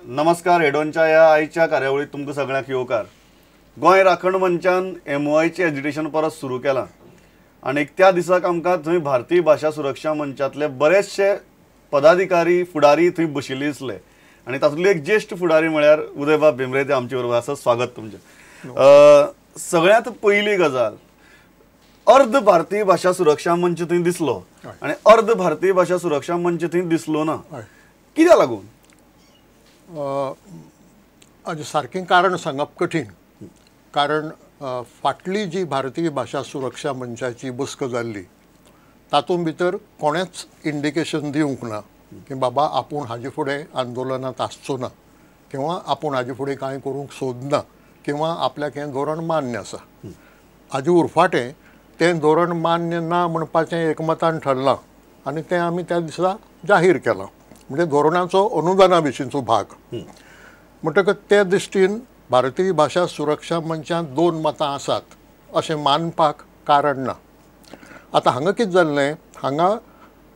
नमस्कार. हेडोनच्या ह्या आयच्या कार्यावळीत तुमकां सगळ्यांक येवकार. गोंय राखण मंचान MOIचें एजिटेशन परत सुरू केलां आनी त्या दिसाक आमकां थंय भारतीय भाशा सुरक्षा मंचातले बरेचशे पदाधिकारी फुडारी थंय बशिल्ले दिसले आनी तातूंतले एक ज्येश्ठ फुडारी म्हळ्यार उदयबाब भेंब्रे ते आमचे बरोबर आसा. स्वागत तुमचें. सगळ्यांत पयली गजाल, अर्ध भारतीय भाषा सुरक्षा मंच थंय दिसलो आनी अर्ध भारतीय भाषा सुरक्षा मंच थंय दिसलो ना. कित्याक लागून? हाजें सारकें कारण सांगप कठीण. कारण फाटली जी भारतीय भाषा सुरक्षा मंचाची बसक जाल्ली तातूंत भितर कोणेच इंडिकेशन दिवंक ना की बाबा आपूण हाजे फुडें आंदोलनांत आसचो ना किंवा आपूण हाजे फुडें कांय करूंक सोदना किंवा आपल्याक हें धोरण मान्य आसा. हाजे उरफाटें तें धोरण मान्य ना म्हणपाचें एकमतान ठरलां आनी तें आमी त्या दिसा जाहीर केलां. म्हणजे धोरणाचो अनुदाना विशींचो भाग. म्हणटकच ते दृश्टीन भारतीय भाषा सुरक्षा मंचांत दोन मतां आसात अशें मानपाक कारण ना. आतां हांगा कितें जाल्लें, हांगा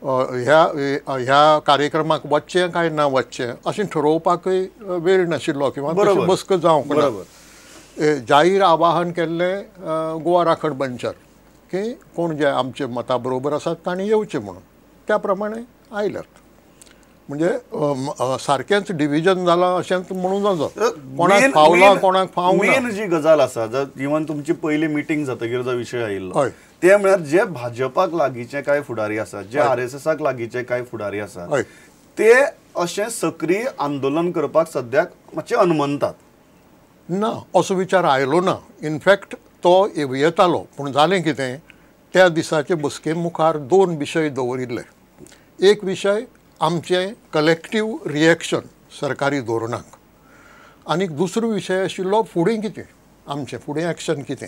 ह्या कार्यक्रमाक वचचें काय ना वचचें अशें ठरोवपाकय वेळ नाशिल्लो किंवा तशी बसक जावंक ना. जाहीर आवाहन केल्लें गोवा राखण मंचार की कोण जे आमचे मता बरोबर आसात तांणी येवचें म्हणून. त्या प्रमाणे आयल्यात. म्हणजे सारकेंच डिव्हिजन जालां अशें म्हणूं नजो. कोणाक फावला कोणाक फावूंक ना. मेन जी गजाल आसा, इवन तुमची पयली मिटींग जातकीर जो विशय आयिल्लो ते म्हळ्यार जे भाजपाक लागींचे कांय फुडारी आसात, जे RSSक लागींचे कांय फुडारी आसात, ते अशें सक्रीय आंदोलन करपाक सद्याक मातशें अनमनतात. ना, असो विचार आयलो ना. इनफॅक्ट तो येतालो. पूण जालें कितें, त्या दिसाचे बसके मुखार दोन विशय दवरिल्ले. एक विशय आमचें कलेक्टीव रिएक्शन सरकारी धोरणाक आनी दुसरो विशय आशिल्लो फुडें कितें, आमचें फुडें एक्शन कितें.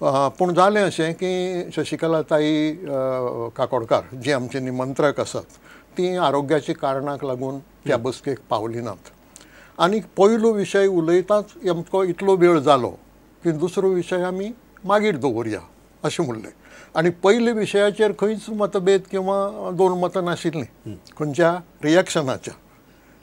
पूण जालें अशें की शशिकलाताई काकोडकार जी आमचे निमंत्रक आसात ती आरोग्याच्या कारणाक लागून त्या बसकेक पावली नात. आनी पयलो विशय उलयताच आमकां इतलो वेळ जालो की दुसरो विशय आमी मागीर दवरया अशें म्हणलें. आनी पयल्या विशयाचेर खंयच मतभेद किंवा दोन मतां नाशिल्लीं खंयच्या रिएक्शनाच्या.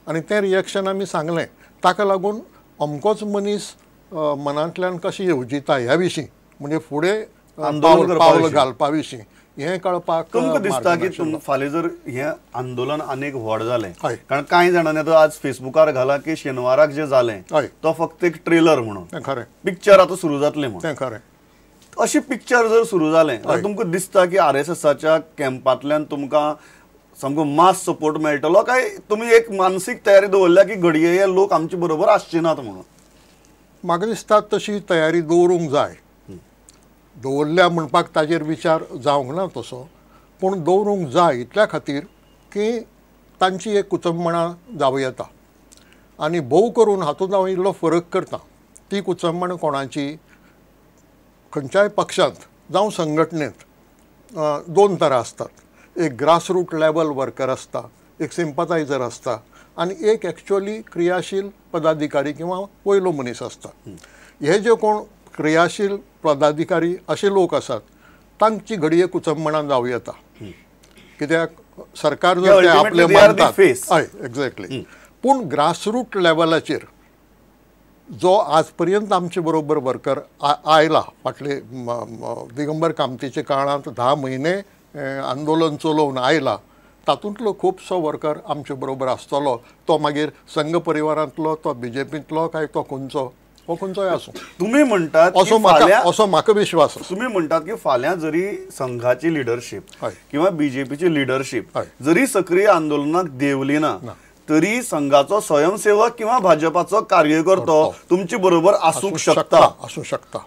आनी तें रिएक्शन आमी सांगलें. ताका लागून अमकोच मनीस मनांतल्यान कशें येवजिता ह्या विशीं, म्हणजे फुडें पावल घालपा विशीं हें कळपाक तुमकां दिसता की फाल्यां जर हें आंदोलन आनीक व्हड जालें, कारण कांय जाणांनी आतां आज फेसबुकार घाला की शेनवाराक जें जालें तो फक्त एक ट्रेलर म्हणून, तें खरें, पिक्चर आतां सुरू जातलें म्हणून. तें खरें. अशें पिक्चर जर सुरू जालें जाल्यार तुमकां दिसता की RSSच्या कॅम्पांतल्यान तुमकां सामको मास सपोर्ट मेळटलो, काय तुमी एक मानसीक तयारी दवरल्या की घडये हे लोक आमचे बरोबर आसचे नात म्हणून? म्हाका दिसता तशी तयारी दवरूंक जाय. दवरल्या म्हणपाक ताजेर विचार जावंक ना तसो, पूण दवरूंक जाय इतल्या खातीर की तांची एक कुचंबणां जावं येता. आनी भोव करून हातूंत हांव इल्लो फरक करता. ती कुचंबण कोणाची, खंयच्याय पक्षांत जावं संघटनेंत दोन तरां आसतात. एक ग्रासरूट लेवल वर्कर आसता, एक सिंपथायझर आसता आनी एक एक्चुअली क्रियाशील पदाधिकारी किंवा वयलो मनीस आसता. हे जे कोण क्रियाशील पदाधिकारी असे लोक आसात तांची घडये कुचंबणां जावं येता. कित्याक सरकार जर आपले मानतात, हय एक्झॅक्टली, पूण ग्रासरूट लेवलाचेर जो आज पर्यंत आमचे बरोबर वर्कर आयला, फाटले दिगंबर कामतीच्या काळांत 10 म्हयने आंदोलन चलोवन आयला, तातूंतलो खुबसो वर्कर आमचे बरोबर आसतलो. तो मागीर संघ परिवारांतलो, तो BJPंतलो काय तो खंयचो, हो खंयचोय आसूं. तुम्ही म्हणटात असो म्हाका विश्वास आसा. तुम्ही म्हणटात की फाल्यां जरी संघाची लिडरशीप किंवा BJPची लिडरशीप जरी सक्रीय आंदोलनाक देवली ना तरी संघाचो स्वयंसेवक किंवा भाजपाचो कार्यकर्तो तुमचे बरोबर आसूंक शकता.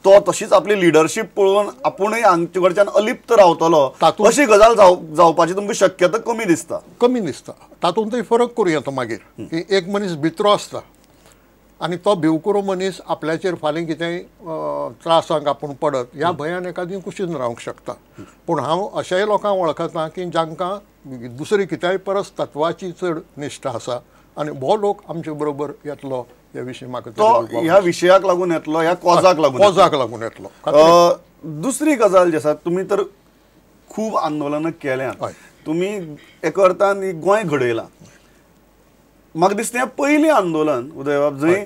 तो तशीच आपली लिडरशीप पळोवन आपुणूय हांचे कडच्यान अलिप्त रावतलो अशी गजाल जावपाची तुमकां शक्यता कमी दिसता. तातूंतय फरक करूं येता मागीर की एक मनीस भितरो आसता आनी तो भिवकुरो मनीस आपल्याचेर फाल्यां कितेंय त्रासांक आपूण पडत ह्या भंयान एखादी कुशीन रावंक शकता. पूण हांव अशाय लोकांक वळखता की जांकां दुसरी कित्याय परस तत्वाची चड निश्ठा आसा आनी हो लोक आमचे बरोबर येतलो ह्या विशीं म्हाका तो ह्या विशयाक लागून येतलो, ह्या कॉजाक लागून येतलो. दुसरी गजाल जी आसा, तुमी तर खूब आंदोलनां केल्यात, तुमी एका अर्थान गोंय घडयलां. म्हाका दिसता पयलीं आंदोलन उदय बाब जंय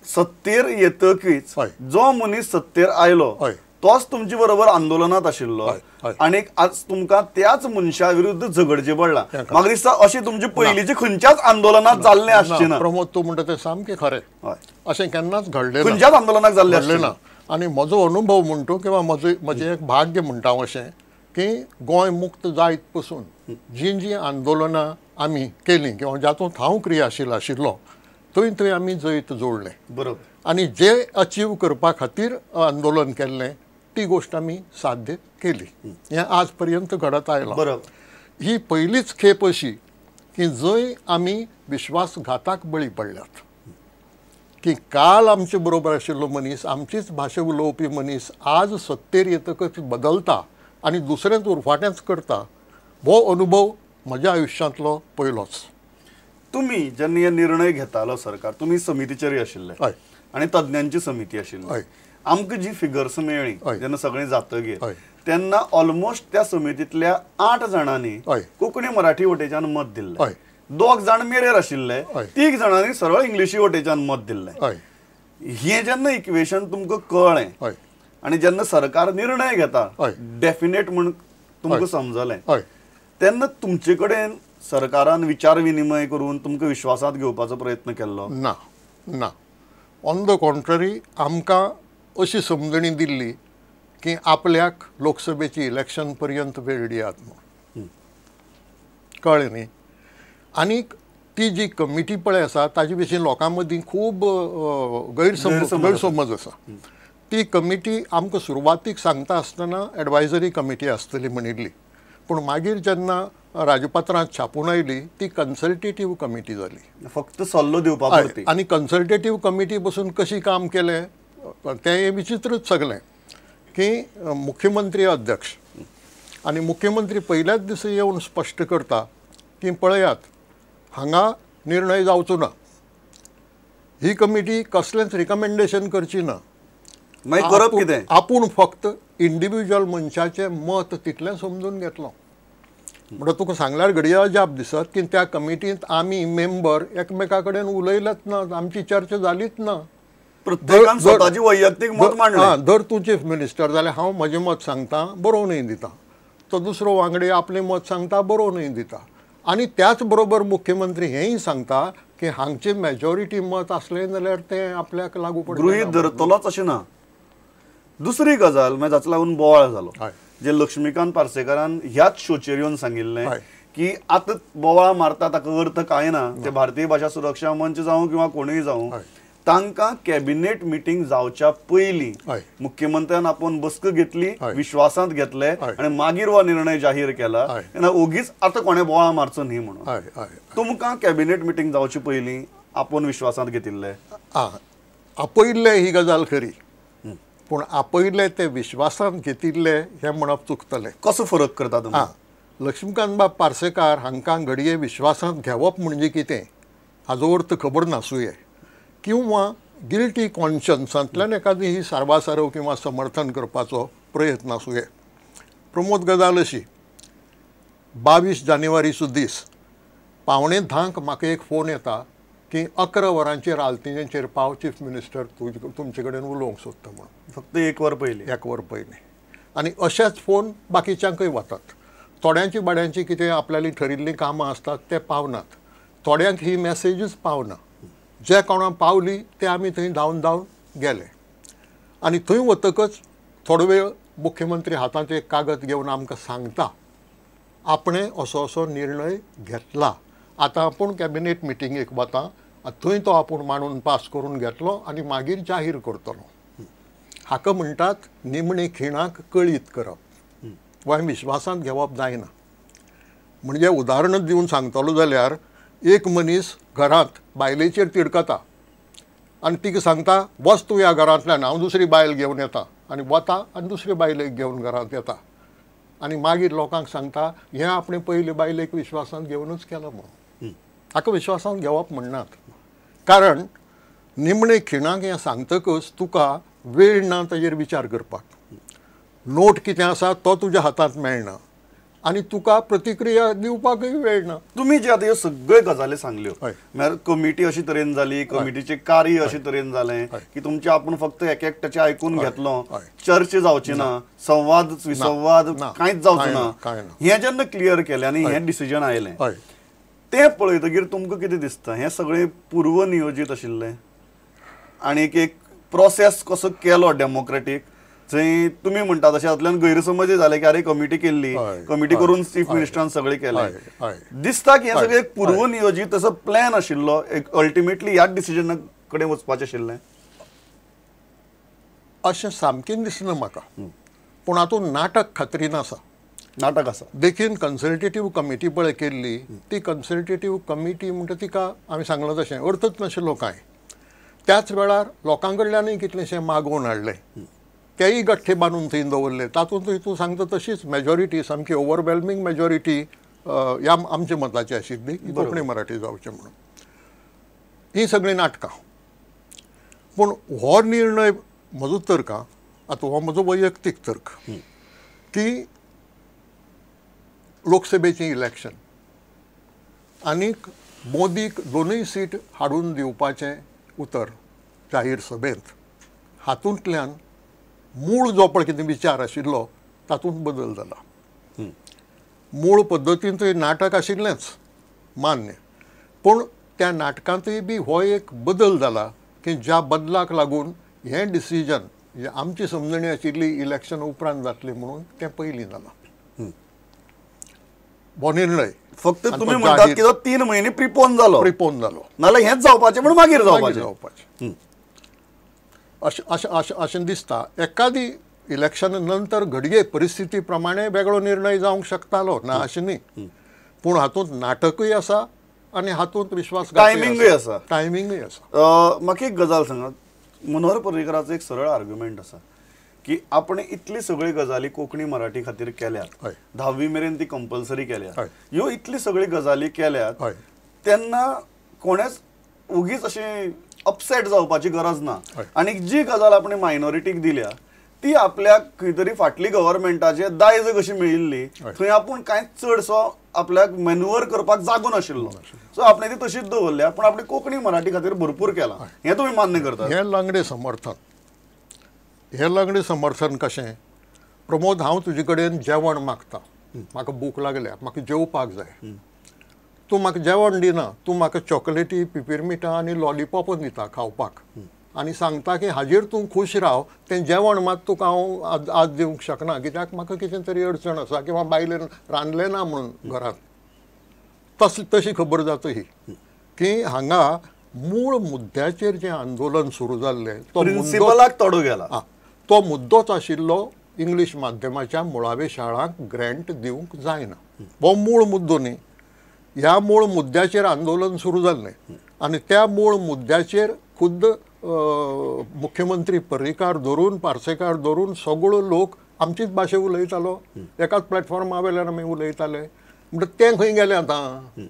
सत्तेर येतकीच हय. जो मनीस सत्तेर आयलो हय. तोच तुमचे बरोबर आंदोलनात आशिल्लो हय, हय. आणि आज तुमकां त्याच मनशा विरुद्ध झगडचें पडलां. तेका. म्हाका दिसता अशें तुमचे पयलींचे खंयच्याच आंदोलनात जाल्लें आसचें ना. प्रमोद तूं म्हणटा तें सामकें खरें. हय. अशें केन्नाच घडलें ना. खंयच्याच आंदोलनाक जाल्लें घडलें आसचें ना. ना. आनी म्हजो अनुभव म्हणटो किंवा म्हजें एक भाग्य म्हणटा हांव अशें की गोंय मुक्त जायत पसून जीं आंदोलनां आमी केलीं किंवा जातूंत हांव क्रियाशील आशिल्लो थंय आमी जैत जोडलें बरोबर. आनी जे अचीव करपा खातीर आंदोलन केल्लें ती गोश्ट आमी साध्य केली. हें आज पर्यंत घडत आयलां. बरोबर. ही पयलीच खेप अशी की जंय आमी विश्वासघाताक बळी पडल्यात. की काल आमचे बरोबर आशिल्लो मनीस, आमचीच भाशा उलोवपी मनीस आज सत्तेर येतकच बदलता आनी दुसरेंच उरफाटेंच करता. हो अनुभव म्हज्या आयुश्यांतलो पयलोच. तुम्ही जेन्ना हे निर्णय घेतालो सरकार, तुम्ही समितीचेर आशिल्ले हय. आनी तज्ञांची समिती आशिल्ली. हय. आमकां जी फिगर्स मेळ्ळी हय. जेन्ना सगळें जातकीर हय. तेन्ना ऑलमोस्ट त्या समितींतल्या 8 जाणांनी हय. कोंकणी मराठी वटेच्यान मत दिल्लें. हय. 2 जाण मेरेर आशिल्ले. हय. 3 जाणांनी सरळ इंग्लिशी वटेच्यान मत दिल्लें. हय. हें जेन्ना इक्वेशन तुमकां कळ्ळें हय. आनी जेन्ना सरकार निर्णय घेता हय. डेफिनेट म्हण तुमकां हय. समजलें हय. तेन्ना तुमचे कडेन सरकारान विचार विनिमय करून तुमकां विश्वासांत घेवपाचो प्रयत्न केल्लो? ना ना. ऑन द कॉन्ट्ररी आमकां अशी समजणी दिल्ली की आपल्याक लोकसभेची इलेक्शन पर्यंत वेळ दियात म्हणून. कळ्ळें न्ही. आनीक ती जी कमिटी पळय आसा ताजे विशीं लोकां मदीं खूब गैरसमज आसा. ती कमिटी आमकां सुरवातीक सांगता आसतना एडवायझरी कमिटी आसतली म्हणिल्ली, पूण मागीर जेन्ना राजपत्रांत छापून आयली ती कन्सल्टेटिव्ह कमिटी जाली. फक्त सल्लो दिवपा हय. पुरती. आनी कन्सल्टेटिव्ह कमिटी बसून कशी काम केलें तें विचित्रच सगलें की मुख्यमंत्री अध्यक्ष आनी मुख्यमंत्री पयल्याच दिसा येवन स्पश्ट करता की पळयात हांगा निर्णय जावचो ना. ही कमिटी कसलेंच रिकमेंडेशन करची ना. मागीर करप कितें? आपूण फक्त इंडिव्हिज्युअल मनशाचें मत तितलें समजून घेतलो. म्हणटा तुका सांगल्यार घडये अजाप दिसत की त्या कमिटींत आमी मेंबर एकमेका कडेन उलयलेच ना, आमची चर्चा जालीच ना. प्रत्येकान स्वताची वैयक्तीक मत मांडलें. धर तूं चीफ मिनिस्टर जाल्यार हांव म्हजें मत सांगता, बरोवनय दिता. तो दुसरो वांगडी आपलें मत सांगता, बरोवनय दिता. आनी त्याच बरोबर मुख्यमंत्री हेंय सांगता की हांगचें मेजॉरिटी मत आसलें जाल्यार तें आपल्याक लागू पडटा. गृहीत धरतलोच अशें ना. दुसरी गजाल मागीर जाका लागून बोवाळ जालो. हय. जे लक्ष्मीकांत पार्सेकरान ह्याच शोचेर येवन सांगिल्लें हय. की आतां बोवाळ मारता ताका अर्थ कांय ना. ते भारतीय भाशा सुरक्षा मंच जावं किंवा कोणूय जावं हय. तांकां कॅबिनेट मिटींग जावच्या पयलीं हय. मुख्यमंत्र्यान आपूण बसक घेतली, हय. विश्वासांत घेतले हय. आनी मागीर हो निर्णय जाहीर केला. हय. तेन्ना ओगीच आतां कोणें बोवाळ मारचो न्ही म्हणून. हय. हय. तुमकां कॅबिनेट मिटींग जावचे पयलीं आपूण विश्वासांत घेतिल्ले? आपयल्ले ही गजाल खरी, पूण आपयले ते विश्वासांत घेतिल्ले हें म्हणप चुकतलें. कसो फरक करता तुमी? लक्ष्मीकांत बाब पार्सेकार हांकां घडये विश्वासांत घेवप म्हणजे कितें हाजो अर्थ खबर नासूये, किंवा गिल्टी कॉन्शन्सांतल्यान एखादी ही सारवासारव किंवा समर्थन करपाचो प्रयत्न आसूये. प्रमोद गजाल अशी 22 जानेवारीचो दीस 9:45 म्हाका एक फोन येता की 11 वरांचेर आल्तिनेचेर पाव, चीफ मिनिस्टर तुमचे कडेन उलोवंक सोदता म्हणून. फक्त 1 वर पयलीं. 1 वर पयलीं. आनी अशेच फोन बाकीच्यांकय वतात. थोड्यांची बाड्यांची कितें आपल्याली ठरिल्लीं कामां आसतात ते पावनात. थोड्यांक ही मॅसेजूच पावना. जे कोणाक पावली ते आमी थंय धांवन गेले. आनी थंय वतकच थोडो वेळ मुख्यमंत्री हातांत एक कागद घेवन आमकां सांगता आपणें असो निर्णय घेतला. आतां आपूण कॅबिनेट मिटिंगेक वता, थंय तो आपूण मांडून पास करून घेतलो आनी मागीर जाहीर करतलो. हाका म्हणटात निमणे खिणाक कळीत करप वा विश्वासांत घेवप जायना. म्हणजे उदाहरण दिवन सांगतलो जाल्यार एक मनीस घरांत बायलेचेर तिडकता आनी तिका सांगता वच तूं ह्या घरांतल्यान, हांव दुसरी बायल घेवन येता, आनी वता आनी दुसरे बायलेक घेवन घरांत येता. आनी मागीर लोकांक सांगता हें आपणें पयले बायलेक विश्वासांत घेवनूच केलो म्हणून. हाका विश्वासांत घेवप म्हणनात. कारण निमणे खिणाक हें सांगतकच तुका वेळ ना ताजेर विचार करपाक. नोट कितें आसा तो तुज्या हातांत मेळना आनी तुका प्रतिक्रिया दिवपाकय वेळ ना. तुम्ही जे आता ह्यो सगळ्यो गजाली सांगल्यो हय. म्हळ्यार कमिटी अशी तरेन जाली, कमिटीचे कार्य अशे तरेन जालें की तुमचे आपूण फक्त एक एकट्याचे आयकून घेतलो, हय. चर्चा जावची ना, संवाद विसंवाद ना. कांयच जावचो कांय ना, ना, कांय ना. हें जेन्ना क्लियर केलें आनी हें डिसिजन आयलें हय. तें पळयतकीर तुमकां कितें दिसता हें सगळें पूर्व नियोजीत आशिल्लें आनी एक प्रोसेस कसो केलो डेमोक्रेटीक जंय तुमी म्हणटा तशें हातूंतल्यान गैरसमज जाले की अरे कमिटी केल्ली, हय, कमिटी हय, करून चीफ हय. मिनिस्टरान सगळें केलें. हय, हय. दिसता की हें हय, सगळें एक पूर्व हय. नियोजीत असो प्लॅन आशिल्लो, एक अल्टिमेटली ह्याच डिसिजना कडेन वचपाचें आशिल्लें. अशें सामकें दिसना म्हाका, पूण हातूंत नाटक खात्रीन आसा. नाटक आसा. देखीन कन्सल्टेटिव्ह कमिटी पळय केल्ली, ती कन्सल्टेटिव्ह कमिटी म्हणटा तिका हांवें सांगलां तशें अर्थच नाशिल्लो कांय. त्याच वेळार लोकां कडल्यानय कितलेशें मागोवन हाडलें, तेय गठ्ठे बांदून थंय दवरले. तातूंतय तूं सांगता तशीच मेजॉरिटी, सामकी ओवरवेल्मिंग मेजॉरिटी ह्या आमच्या मताची आशिल्ली की कोंकणी मराठी जावचें म्हणून. ही सगळीं नाटकां. पूण हो निर्णय म्हजो तर्क, आतां हो म्हजो वैयक्तीक तर्क, की लोकसभेचें इलेक्शन आनीक मोदीक दोनूय सीट हाडून दिवपाचें उतर जाहीर सभेंत, हातूंतल्यान मूळ जो पळय कितें विचार आशिल्लो तातूंत बदल जाला. मूळ पद्दतीन नाटक आशिल्लेंच मान्य, पूण त्या नाटकांतय बी हो एक बदल जाला की ज्या बदलाक लागून हें डिसिजन आमची समजणी आशिल्ली इलेक्शन उपरांत जातली म्हणून तें पयलीं जालां. हो निर्णय फक्त आनी तुम्ही तो म्हणटात जाहीर की तो 3 म्हयने प्रिपोन जालो, प्रिपोन जालो, नाल्यार हेंच जावपाचें म्हणून मागीर जावपाचें. जावपाचें अशें दिसता. एखादी इलेक्शन नंतर घडये परिस्थिती प्रमाणे वेगळो निर्णय जावंक शकतालो, ना अशें न्ही, पूण हातूंत नाटकूय आसा आनी हातूंत टायमिंगूय आसा. टायमिंगूय आसा. म्हाका एक गजाल सांगात. मनोहर पर्रीकराचो एक सरळ आर्ग्युमेंट आसा की आपण इतली सगळी गजाली कोंकणी मराठी खातीर केल्यात, हय. 10वी मेरेन ती कंपल्सरी केल्या, हय. ह्यो इतली सगळी गजाली केल्यात, हय. तेन्ना कोणेच उगीच अशें अपसेट जावपाची गरज ना. हय. आनी जी गजाल आपण मायनॉरिटीक दिल्या ती आपल्याक खंय तरी फाटली गव्हर्मेंटाचे दायज कशी मेळिल्ली, हय. थंय आपूण कांयच चडसो आपल्याक मॅन्युअर करपाक जागो नाशिल्लो, सो आपण ती तशीच दवरल्या. पूण आपली कोंकणी मराठी खातीर भरपूर केलां, हें तुमी मान्य करतात. हें लंगडे समर्थन. हें लंगडे समर्थन कशें? प्रमोद, हांव तुजे कडेन जेवण मागतां, म्हाका भूक लागल्या, म्हाका जेवपाक जाय. तूं म्हाका जेवण दिना, तूं म्हाका चॉकलेटी, पिपिरमिटां आनी लॉलिपॉप दिता खावपाक, आनी सांगता की हाजेर तूं खूश राव, तें जेवण मात तुका हांव आज दिवंक शकना, कित्याक म्हाका कितें तरी अडचण आसा किंवा बायलेन रांदलें ना म्हणून घरांत. तशी खबर जाता ही की हांगा मूळ मुद्द्याचेर जें आंदोलन सुरू जाल्लें तो प्रिन्सिपलाक तोडो गेला. तो मुद्दोच आशिल्लो इंग्लीश माध्यमाच्या मुळावे शाळांक ग्रँट दिवंक जायना. हो मूळ मुद्दो न्ही. ह्या मूळ मुद्द्याचेर आंदोलन सुरू जाल्लें आनी त्या मूळ मुद्द्याचेर खुद्द मुख्यमंत्री पर्रीकार धरून, पार्सेकार धरून सगळो लोक आमचीच भाशा उलयतालो. एकाच प्लॅटफॉर्मा वयल्यान आमी उलयताले. म्हणटा तें खंय गेलें आतां?